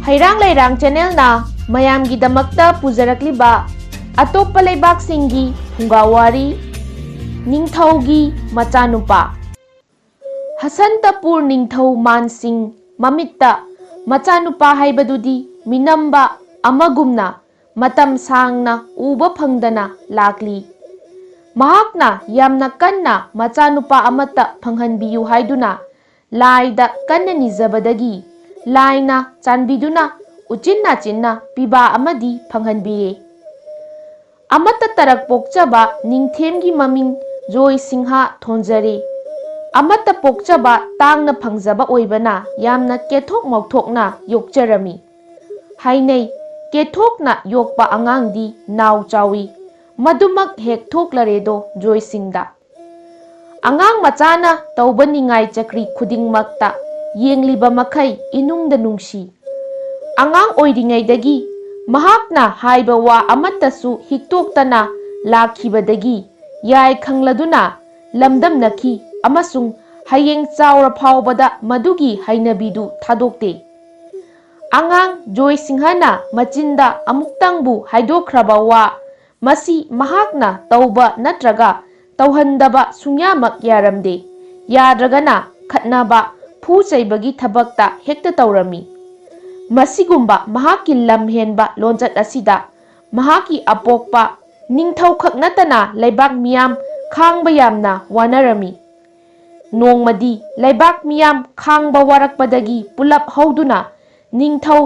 Heirang Leirang channel na mayamgidamakta pujarakliba atoppa leibaksingi Phungga Wari Ningthougi Machanupa Hasantapur Ningthou Mansing Mamitta Machanupa haibadudi minamba amagumna matam sangna uba phangdana lakli mahakna yamna kanna Machanupa amata phanghanbiyu haiduna laida kanna nizabadagi laina chanbiduna uchinna chinna piba amadi phanghanbiye amata tarak pokchaba ningthemgi maming joy singha thonjare amata pokchaba tangna phangjaba oibana yamna kethok mokthokna yokjarami hainei kethokna yokpa angangdi naw chawi madumak hek thoklaredo joy singda angang machana taubaningai chakri khudingmakta yengliba makai inungda nungsi angang oiringaidagi mahakna haiba wa amatasu hiktoktana lakhibadagi yai khangladuna lamdamnaki amasung hayeng chaura phawbada madugi hainabidu thadokte angang joy singhana machinda amuktangbu haidokhraba wa masi mahakna tauba natraga tauhandaba sungyamak yaramde yadragana khatnaba phu chaibagi thabakta hekta taurami masigumba mahaki lamhenba lonjat asida mahaki apokpa ningthau khaknatana leibak miyam khangba yamna wanarami nongmadi leibak miyam khangba warakpadagi pulap hauduna ningthau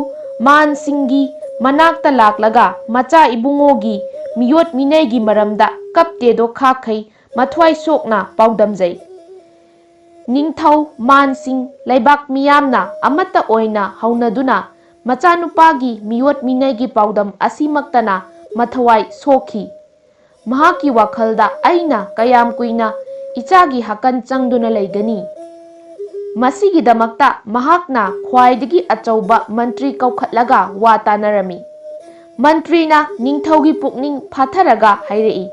mansingi manakta laklaga macha ibungogi miyot minegi maramda kaptedo khakai mathwai sokna paudamjai Ningthau mansing leibak miyamna amata oina haunaduna Machanupagi miyot minegi paudam asimaktana mathawai sokhi mahaki wakhalda aina kayam kuina ichagi hakan changduna leigani masigi damakta mahakna khwaidagi achauba mantri kaukhatlaga wa tanarami mantrina ningthaugi pukning phatharaga hairei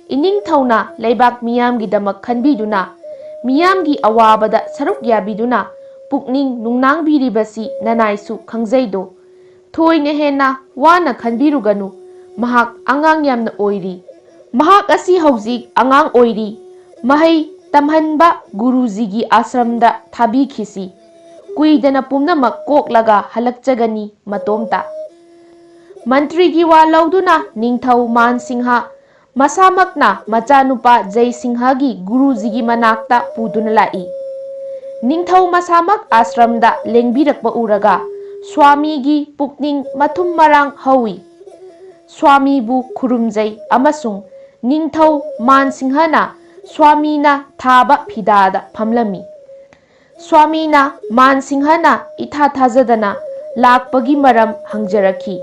iningthauna leibak miyamgi damak khanbiduna miyamgi awabada saruk yabiduna pukning nungnangbiribasi nanaisu khangjaido thoine hena wana khanbiruganu mahak angang yamna oiri mahak asi hauzik angang oiri mahai tamhanba gurujigi ashramda thabikhisi kuidana pumnamak koklaga halakchagani matomta mantrigi wa lauduna ningthau mansingha masamakna Machanupa Jaisinghagi Gurujigi manakta puduna lai ningthau masamak ashramda lengbirakpa uraga swamigi pukning mathum marang hawi swami bu khurumjai amasung ningthau mansinghana swamina thaba phidada phamlami swamina mansinghana itha thajadana lakpagi maram hangjarakhi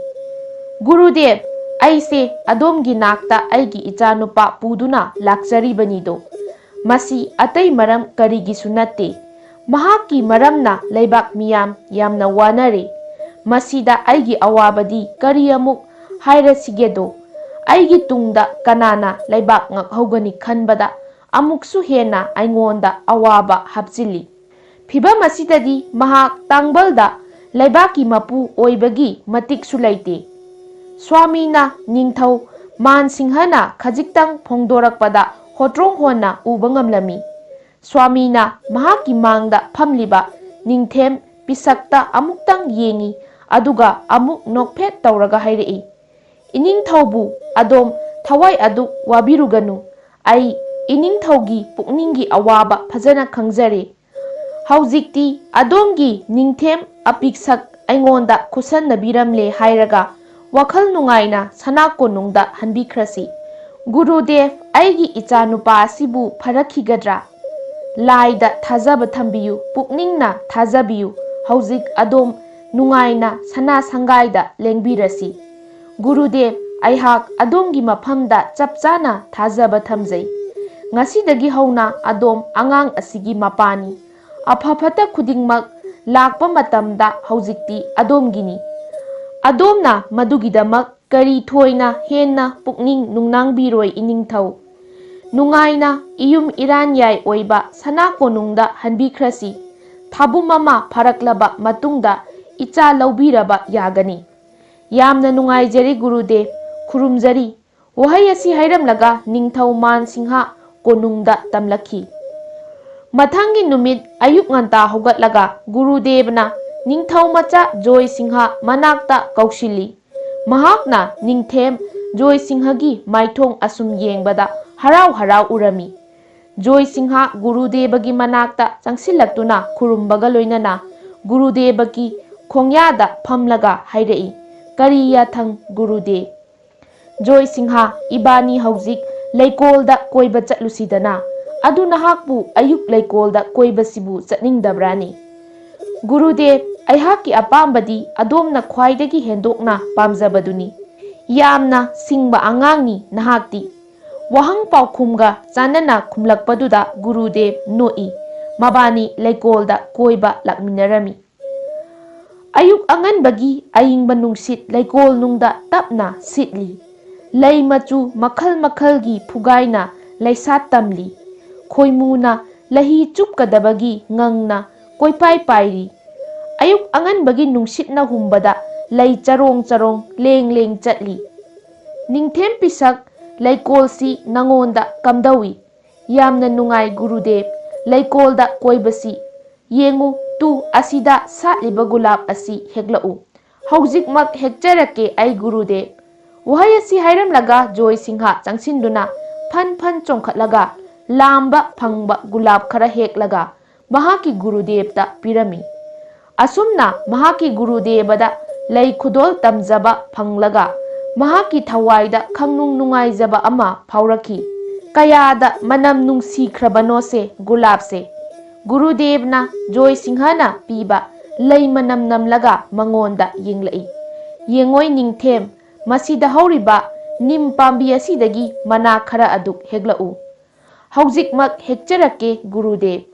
Gurudev aise adomgi nakta aigi ichanupa puduna lakjaribanido masi atai maram karigi sunate mahaki maramna leibak miyam yamna wanare masida aigi awabadi kari amuk hairasigedo aigi tungda kanana leibak ngakhogani khanbada amuksu hena aingonda awaba hapchili phiba masidadi mahak tangbalda leibaki mapu oibagi matiksu laite Swamina ningthau mansinghana khajiktang phongdorakpada hotrong hona uba ngamlami Swamina mahaki mangda phamliba ningthem pisakta amuktang yengi aduga amuk nokphet tauraga hairei iningthaubu adom thawai aduk wabiruganu ai iningthaugi pukningi awaba phajana khangjare haujikti adomgi ningthem apiksak aingonda khusannabiramle hairaga wakhal nungaina sanakonungda hanbikhrasi Gurudev aigi ichanupa asibu pharakhigadra laida thajaba thambiyu pukningna thajabiyu haujik adom nungaina sana sangaida lengbirasi Gurudev aihak adomgi maphamda chapchana thajaba thamjai ngasidagi hauna adom angang asigi mapani aphapata khudingmak lakpa matamda haujikti adomgini Adomna madugidamak kari thoina henna pukning nungnangbiroi iningthau nungaina iyum iranyai oiba sana konungda hanbikhrasi thabum ama pharaklaba matungda icha laubiraba yagani. Yamna nungaijari Gurudev, khurumjari. Wahai asi hairamlaga Ningthau Man Singha konungda tamlaki. Mathangi numit ayuk nganta hogatlaga Gurudevna Ningthau macha Joy Singha manakta kaushili. Mahakna Ningthem Joy Singhagi maithong asum yengbada harau harau urami. Joy Singha Gurudevagi manakta changsilaktuna khurumbaga loinana Gurudevagi khongyada phamlaga hairei. Kari yathang Gurudev. Joy Singha ibani hauzik leikolda koiba chatlusidana adu nahakbu ayuk leikolda koiba sibu chatningdabrani. Gurudev aihaki apambadi adomna khwaidagi hendokna pamjabaduni. Yamna singba angangni nahakti. Wahang paukhumga chanana khumlakpaduda Gurudev noi. Mabani leikolda koiba lakminarami. Ayuk anganbagi ayingba nungsit leikol nungda tapna sitli. Lei machu makhal makhalgi phugaina leisat tamli. Khoimuna lahi chupkadabagi ngangna koipai pairi. Ayuk anganbagi nungsitna humbada lei charong charong leng leng chatli. Ningthem pisak leikolsi nangonda kamdawi. Yamna nungai Gurudev leikolda koibasi. Yengu tu asida satliba gulab asi heglau. Haujikmak hekjarake ai Gurudev. Wahai asi hairamlaga Joy Singha changsinduna phan phan chongkhatlaga lamba phangba gulab khara heklaga mahaki Gurudevda pirami. Asumna mahaki Gurudevada lei khudol tamjaba phanglaga mahaki thawaida khangnung nungaijaba ama phauraki. Kayada manam nungsikhrabano se gulab se. Gurudevna Joy Singhana piba lei manam namlaga mangonda yenglai. Yengoi Ningthem masida hauriba nim pambi asidagi mana khara aduk heglau. Haujikmak hekjarake Gurudev.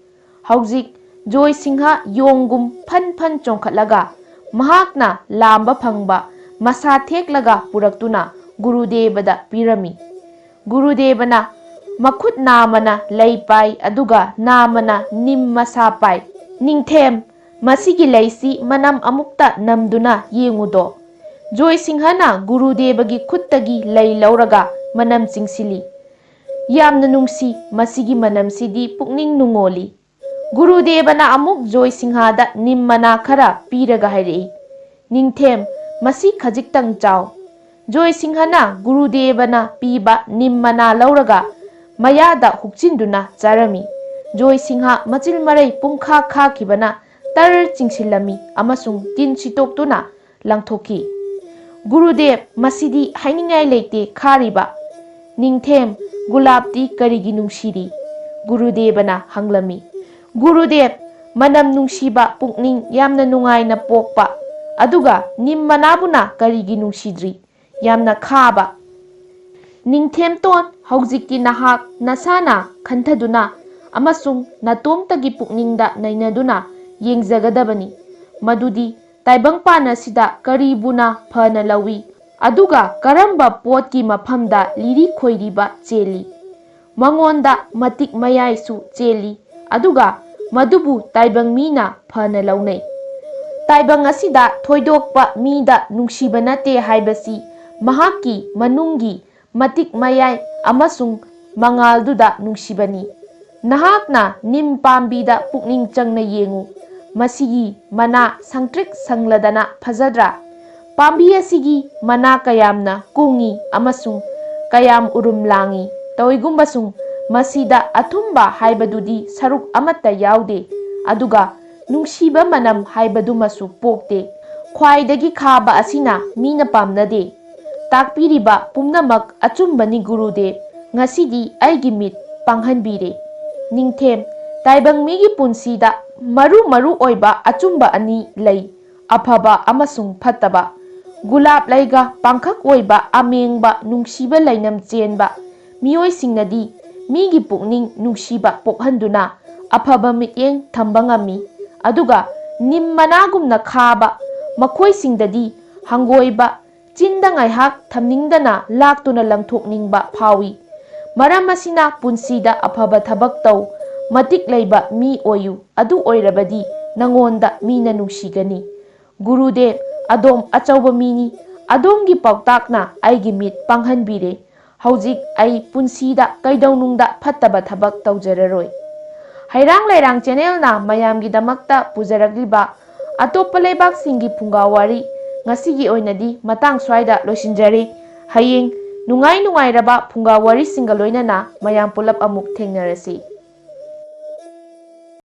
Haujik Joy Singha yongum phan phan chongkhatlaga mahakna lamba phangba masa theklaga puraktuna Gurudevada pirami. Gurudevana makhut namana lei pai aduga namana nim masa pai. Ningthem masigi leisi manam amukta namduna yengudo. Joy Singhana Gurudevagi khuttagi lei lauraga manam chingsili. Yamna nungsi masigi manam sidi pukning nungoli. Gurudevana amuk Joy Singhada nim mana khara piraga hairei. Ningthem masi khajiktang chau. Joy Singhana Gurudevana piba nim mana lauraga mayada hukchinduna charami. Joy Singha machil marai pumkha kha kibana tar chingsilami amasung tin sitoktuna langthoki. Gurudev masidi hainingai leite khariba. Ningthem gulabti karigi nungsiri. Gurudevana hanglami. Gurudev manam nungsiba pukning yamna nungaina pokpa. Aduga nim manabuna karigi nungsidri. Yamna khaba. Ningthem ton haujikti nahak nasana khanthaduna amasung natomtagi pukningda nainaduna yengjagadabani. Madudi taibangpana sida karibuna phana lawi. Aduga karamba potki maphamda liri khoiriba cheli. Mangonda matik mayaisu cheli. Aduga madubu taibang mina phana launai. Taibang asida thoidokpa mida nungsiba nate haibasi mahaki manungi matik mayai amasung mangalduda nungsibani. Nahakna nim pambida pukning changna yengu. Masigi mana sangtrik sangladana phajadra. Pambi asigi mana kayamna kungi amasung kayam urumlangi. Tawigumbasung masida athumba haibadudi saruk amata yaude. Aduga nungsiba manam haibadumasu pokte. Khwaidagi khaba asina mina pamnade. Takpiriba pumnamak achumbani Gurudev ngasidi aigi mit panghanbire. Ningthem taibang migi punsida maru maru oiba achumba ani lei aphaba amasung phataba. Gulab laiga pangkhak oiba amengba nungsiba lainam chenba mioi singnadi migi pukning nungsiba pokhanduna aphaba mityeng thamba ngami. Aduga nim managumna khaba makhoi singdadi hangoiba chinda ngaihak thamningdana laktuna langthokningba phawi. Maram asina punsida aphaba thabak tau matik leiba mi oyu adu oirabadi nangonda mina nungsigani. ꯒꯨꯔꯨꯗꯦꯕ, ꯑꯗꯣꯝ ꯑꯆꯧꯕ ꯃꯤꯅꯤ꯫ ꯑꯗꯣꯝꯒꯤ ꯄꯥꯎꯇꯥꯛꯅ ꯑꯩꯒꯤ ꯃꯤꯠ ꯄꯥꯡꯍꯟꯕꯤꯔꯦ꯫ ꯍꯧꯖꯤꯛ ꯑꯩ ꯄꯨꯟꯁꯤꯗ ꯀꯩꯗꯧꯅꯨꯡꯗ ꯐꯠꯇꯕ ꯊꯕꯛ ꯇꯧꯖꯔꯔꯣꯏ꯫ ꯍꯩꯔꯥꯡ ꯂꯩꯔꯥꯡ ꯆꯦꯅꯦꯜꯅ ꯃꯌꯥꯝꯒꯤꯗꯃꯛꯇ ꯄꯨꯖꯔꯛꯂꯤꯕ ꯑꯇꯣꯞꯄ ꯂꯩꯕꯥꯛꯁꯤꯡꯒꯤ ꯐꯨꯡꯒꯥ ꯋꯥꯔꯤ ꯉꯁꯤꯒꯤ ꯑꯣꯏꯅꯗꯤ ꯃꯇꯥꯡ ꯁ꯭ꯋꯥꯏꯗ ꯂꯣꯏꯁꯤꯟꯖꯔꯦ꯫ ꯍꯌꯦꯡ ꯅꯨꯡꯉꯥꯏꯔꯕ ꯐꯨꯡꯒꯥ ꯋꯥꯔꯤꯁꯤꯡꯒ ꯂꯣꯏꯅꯅ ꯃꯌꯥꯝ ꯄꯨꯂꯞ ꯑꯃꯨꯛ ꯊꯦꯡꯅꯔꯁꯤ꯫